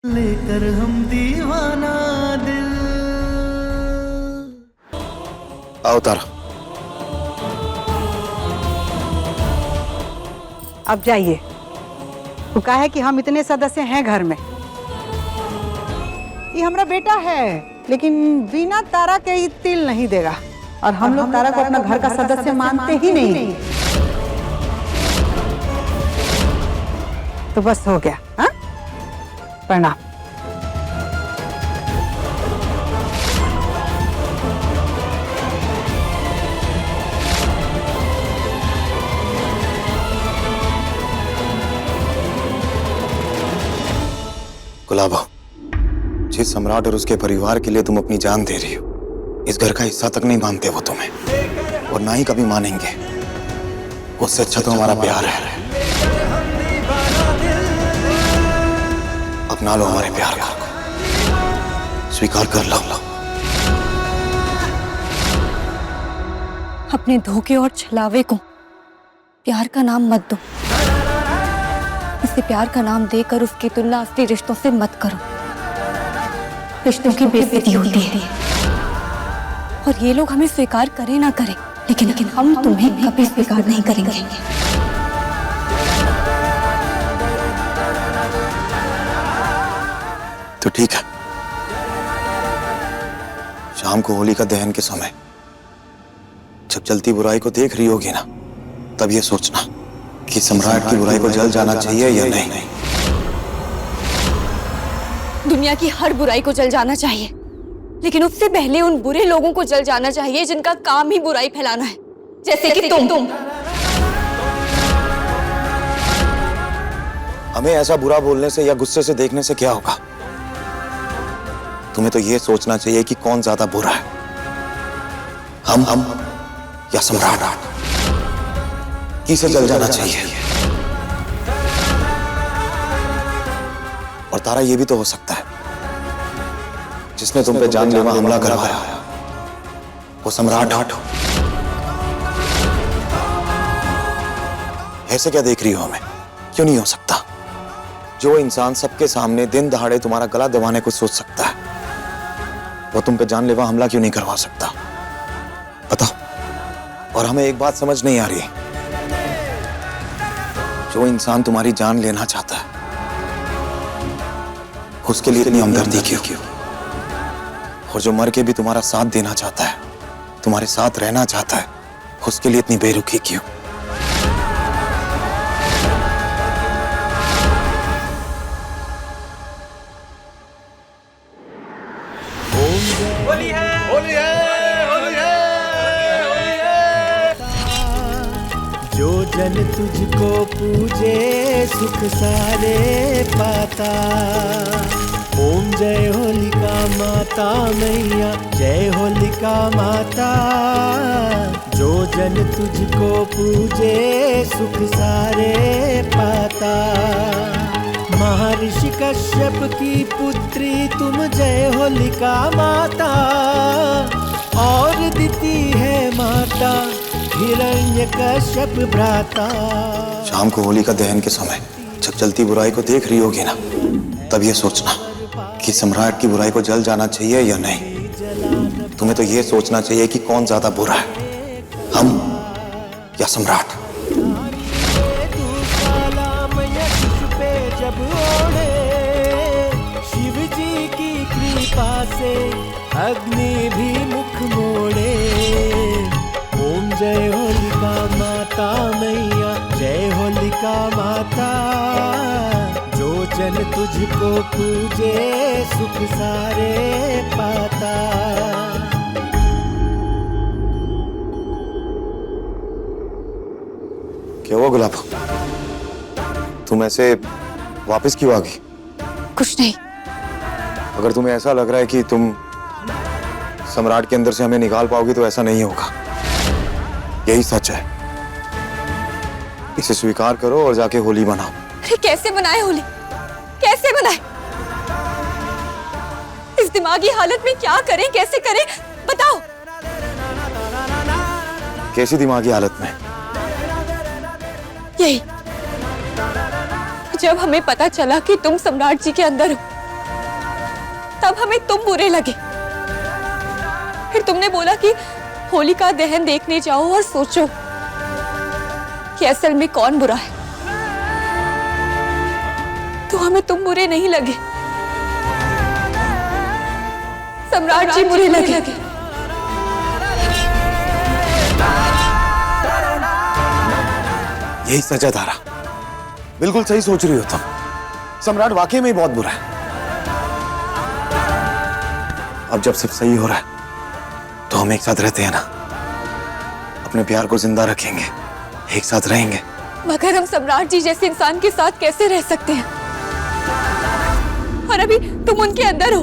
लेकर हम दीवाना दिल। आओ तारा। अब जाइए। वो कहा है कि हम इतने सदस्य हैं घर में। ये हमारा बेटा है, लेकिन बिना तारा के ही तिल नहीं देगा। और हम लोग तारा को अपना घर का सदस्य मानते ही नहीं। तो बस हो गया। हाँ, प्रणाम। गुलाबो, जिस सम्राट और उसके परिवार के लिए तुम अपनी जान दे रही हो, इस घर का हिस्सा तक नहीं मानते वो तुम्हें, और ना ही कभी मानेंगे। उससे अच्छा तो हमारा प्यार है। अपना लो हमारे प्यार को, स्वीकार कर लो। अपने धोखे और छलावे को प्यार का नाम मत दो। इसे प्यार का नाम देकर उसकी तुलना असली रिश्तों से मत करो। रिश्तों की बेइज्जती होती है। और ये लोग हमें स्वीकार करें ना करें, लेकिन हम तुम्हें कभी स्वीकार नहीं करेंगे। तो ठीक है, शाम को होलिका दहन के समय जब जलती बुराई को देख रही होगी ना, तब ये सोचना कि सम्राट की बुराई को जल जाना चाहिए या नहीं। दुनिया की हर बुराई को जल जाना चाहिए, लेकिन उससे पहले उन बुरे लोगों को जल जाना चाहिए जिनका काम ही बुराई फैलाना है, जैसे कि तुम। हमें ऐसा बुरा बोलने से या गुस्से से देखने से क्या होगा? तुम्हें तो ये सोचना चाहिए कि कौन ज्यादा बुरा है, हम या सम्राट। किसे जल जाना चाहिए? और तारा, ये भी तो हो सकता है जिसने तुम पे जानलेवा हमला करवाया वो सम्राट हो। ऐसे क्या देख रही हो हमें? क्यों नहीं हो सकता? जो इंसान सबके सामने दिन दहाड़े तुम्हारा गला दबाने को सोच सकता है, वो तुम पे जानलेवा हमला क्यों नहीं करवा सकता? बताओ। और हमें एक बात समझ नहीं आ रही, जो इंसान तुम्हारी जान लेना चाहता है, उसके लिए इतनी हमदर्दी क्यों? और जो मर के भी तुम्हारा साथ देना चाहता है, तुम्हारे साथ रहना चाहता है, उसके लिए इतनी बेरुखी क्यों? होली है, होली है, होली है, होली है। जो जन तुझको पूजे सुख सारे पाता। ओम जय होलिका माता मैया, जय होलिका माता। जो जन तुझको पूजे सुख सारे पाता। महर्षि कश्यप की पुत्री तुम जय होलिका माता। और दिति है माता हिरण्यकश्यप भ्राता। शाम को होलिका दहन के समय जब जलती बुराई को देख रही होगी ना, तब ये सोचना कि सम्राट की बुराई को जल जाना चाहिए या नहीं। तुम्हें तो ये सोचना चाहिए कि कौन ज्यादा बुरा है, हम या सम्राट। जब ओढ़े शिव जी की कृपा से अग्नि भी मुख मोड़े। ओम जय होलिका माता मैया, जय होलिका माता। जो जन तुझको पूजे सुख सारे पाता। क्या हुआ गुलाब? तुम ऐसे वापस क्यों आ गई? कुछ नहीं। अगर तुम्हें ऐसा लग रहा है कि तुम सम्राट के अंदर से हमें निकाल पाओगी, तो ऐसा नहीं होगा। यही सच है। इसे स्वीकार करो और जाके होली मनाओ। अरे कैसे बनाए होली? कैसे बनाए? इस दिमागी हालत में क्या करें, कैसे करें, बताओ। कैसी दिमागी हालत में? यही, जब हमें पता चला कि तुम सम्राट जी के अंदर हो, तब हमें तुम बुरे लगे। फिर तुमने बोला कि होलिका दहन देखने जाओ और सोचो कि असल में कौन बुरा है। तो हमें तुम बुरे नहीं लगे, सम्राट जी बुरे लगे। यही सजा धारा, बिल्कुल सही सोच रही हो तुम। सम्राट वाकई में ही बहुत बुरा है। अब जब सब सही हो रहा है तो हम एक साथ रहते हैं ना, अपने प्यार को जिंदा रखेंगे, एक साथ रहेंगे। मगर हम सम्राट जी जैसे इंसान के साथ कैसे रह सकते हैं? और अभी तुम उनके अंदर हो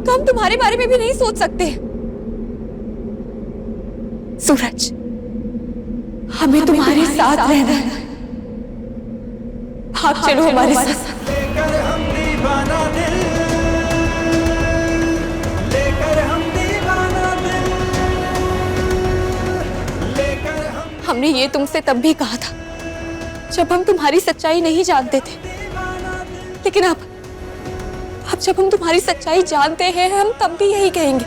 तो हम तुम्हारे बारे में भी नहीं सोच सकते। सूरज, हमें तुम्हारे साथ रहना है। भाग चलो हमारे साथ। हमने ये तुमसे तब भी कहा था जब हम तुम्हारी सच्चाई नहीं जानते थे, लेकिन अब जब हम तुम्हारी सच्चाई जानते हैं हम तब भी यही कहेंगे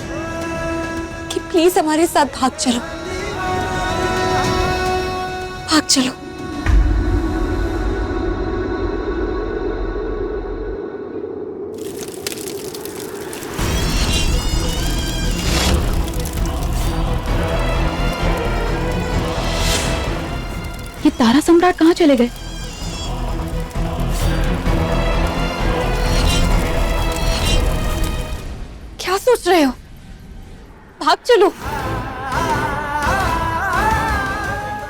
कि प्लीज हमारे साथ भाग चलो, भाग चलो। ये तारा सम्राट कहाँ चले गए? क्या सोच रहे हो? भाग चलो।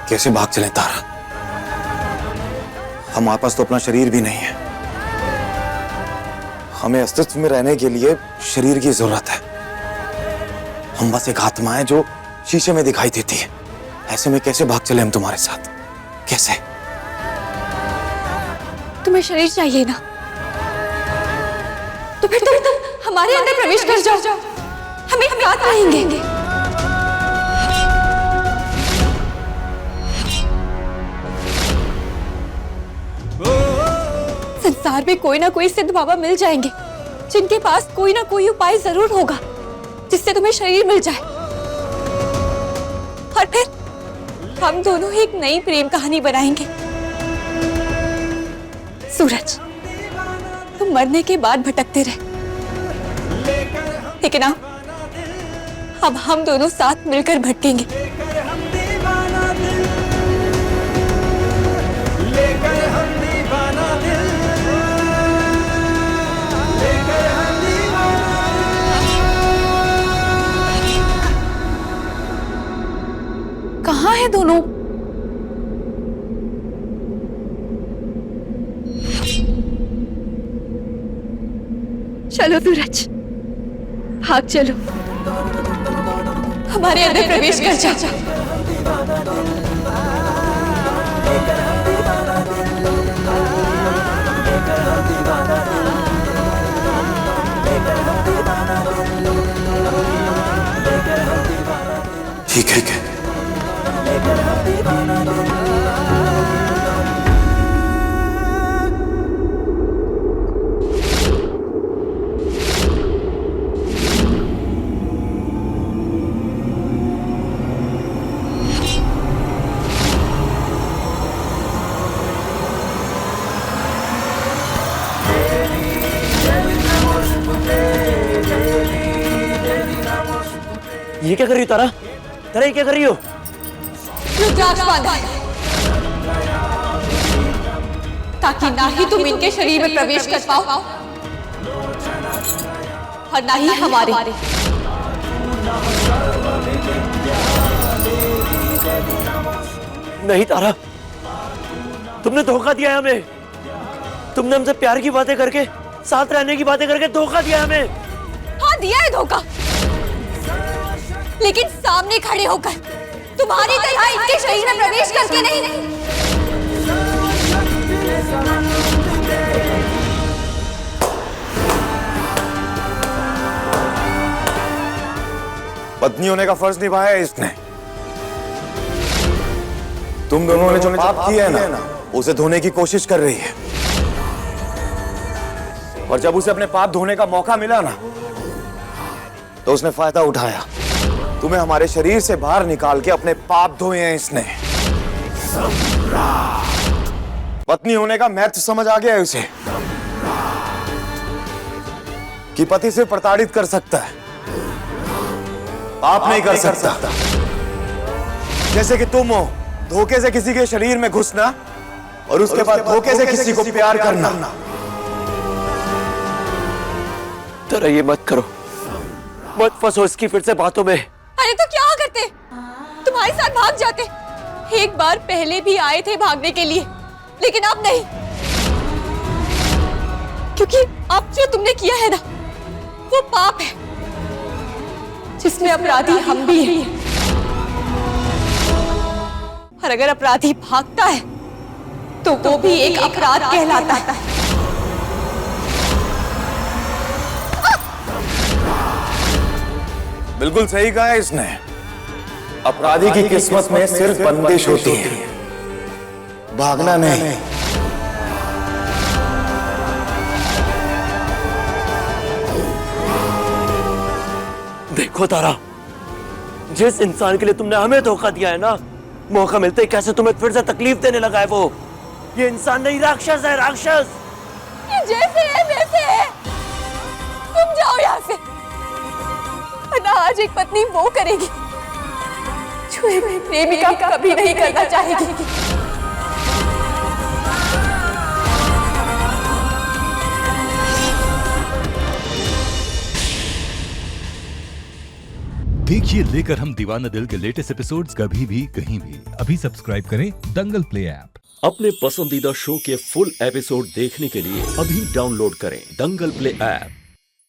कैसे भाग चलें तारा? हमारे पास तो अपना शरीर भी नहीं है। हमें अस्तित्व में रहने के लिए शरीर की जरूरत है। हम बस एक आत्मा है जो शीशे में दिखाई देती है। ऐसे में कैसे भाग चले हम तुम्हारे साथ? कैसे? तुम्हें शरीर चाहिए ना, तो फिर तुम हमारे अंदर प्रवेश कर जाओ, हम एक साथ रहेंगे। संसार में कोई ना कोई सिद्ध बाबा मिल जाएंगे जिनके पास कोई ना कोई उपाय जरूर होगा जिससे तुम्हें शरीर मिल जाए, और फिर हम दोनों एक नई प्रेम कहानी बनाएंगे। सूरज, तुम मरने के बाद भटकते रहे, लेकिन अब हम दोनों साथ मिलकर भटकेंगे। कहाँ हैं दोनों? चलो सूरज, भाग चलो, हमारे अंदर प्रवेश कर जाओ। ठीक है। ये क्या कर रही हो तारा? तारा ये क्या कर रही हो? रुद्राक्ष बांधा है, ताकि ना ही तुम इनके शरीर में प्रवेश कर पाओ और ना ही हमारे। नहीं तारा, तुमने धोखा दिया है हमें। तुमने हमसे प्यार की बातें करके, साथ रहने की बातें करके धोखा दिया हमें। हाँ, दिया है धोखा, लेकिन सामने खड़े होकर तुम्हारी तरह इनके शरीर में प्रवेश करके नहीं। पत्नी होने का फर्ज निभाया है इसने। तुम दोनों ने जो पाप किया है ना, उसे धोने की कोशिश कर रही है, और जब उसे अपने पाप धोने का मौका मिला ना, तो उसने फायदा उठाया। तुम्हें हमारे शरीर से बाहर निकाल के अपने पाप धोए हैं इसने। पत्नी होने का महत्व समझ आ गया है उसे, कि पति से प्रताड़ित कर सकता है, पाप नहीं कर सकता। जैसे कि तुम हो, धोखे से किसी के शरीर में घुसना और उसके बाद धोखे से किसी को प्यार करना। तारा ये मत करो, मत फंसो इसकी फिर से बातों में। अरे तो क्या करते, तुम्हारे साथ भाग जाते। एक बार पहले भी आए थे भागने के लिए, लेकिन अब नहीं, क्योंकि अब जो तुमने किया है ना, वो पाप है जिसमें अपराधी हम भी हैं। और अगर अपराधी भागता है तो वो भी एक अपराध कहलाता है। बिल्कुल सही कहा है इसने। अपराधी की किस्मत में सिर्फ बंदिश होती है, भागना नहीं। देखो तारा, जिस इंसान के लिए तुमने हमें धोखा दिया है ना, मौका मिलते ही कैसे तुम्हें फिर से तकलीफ देने लगा है वो। ये इंसान नहीं, राक्षस है, राक्षस। ये जैसे है वैसे है, तुम जाओ यहाँ से। वरना आज एक पत्नी वो करेगी जो एक प्रेमिका कभी नहीं करना चाहेगी। देखिए लेकर हम दीवाना दिल के लेटेस्ट एपिसोड्स कभी भी कहीं भी। अभी सब्सक्राइब करें दंगल प्ले ऐप। अपने पसंदीदा शो के फुल एपिसोड देखने के लिए अभी डाउनलोड करें दंगल प्ले ऐप।